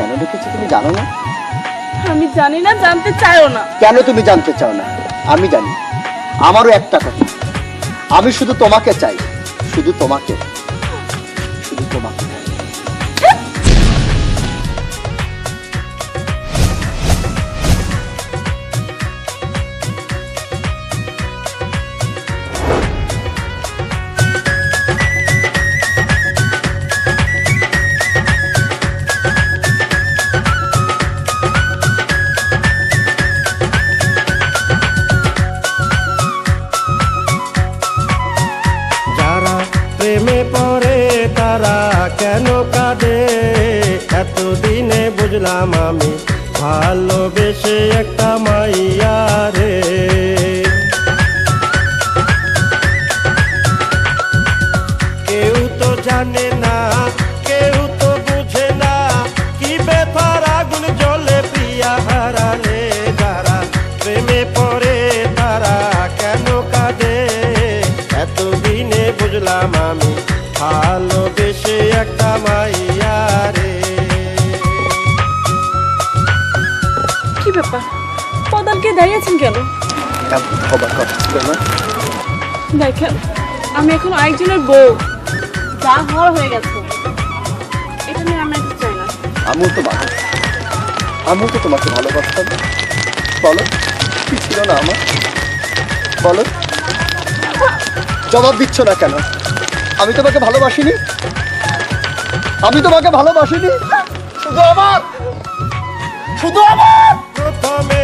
কেন ডেকেছি তুমি জানো না? আমি জানি না, জানতে চাইও না। কেন তুমি জানতে চাও না? আমি জানি। আমারও একটা কথা, আমি শুধু তোমাকে চাই, শুধু তোমাকে, শুধু তোমাকে। প্রেমে পড়ে তারা কেন কাঁদে, এতদিনে বুঝলাম আমি ভালোবেসে একটা মাইয়া রে। কেউ তো জানে না, কেউ তো বুঝে না, কি ব্যথার আগুন জ্বলে প্রিয়া হারালে। যারা প্রেমে পড়ে তারা কেন কাঁদে, এতদিনে বুঝলাম আমি ভালোবেসে একটা মাইয়া রে। কি ব্যাপার, পদালকে দাঁড়িয়েছেন কেন? হবার কথা ছিল না? দেখেন, আমি এখন আরেকজনের বউ, যা হওয়ার হয়ে গেছে, এটা নিয়ে আমি একটু চাই না। আমিও তো তোমাকে ভালোবাসতাম। বলো, কি ছিল না আমার? বলো, জবাব দিচ্ছ না কেন? আমি তোমাকে ভালোবাসিনি, আমি তোমাকে ভালোবাসিনি, শুধু আমার, শুধু আমার। প্রথমে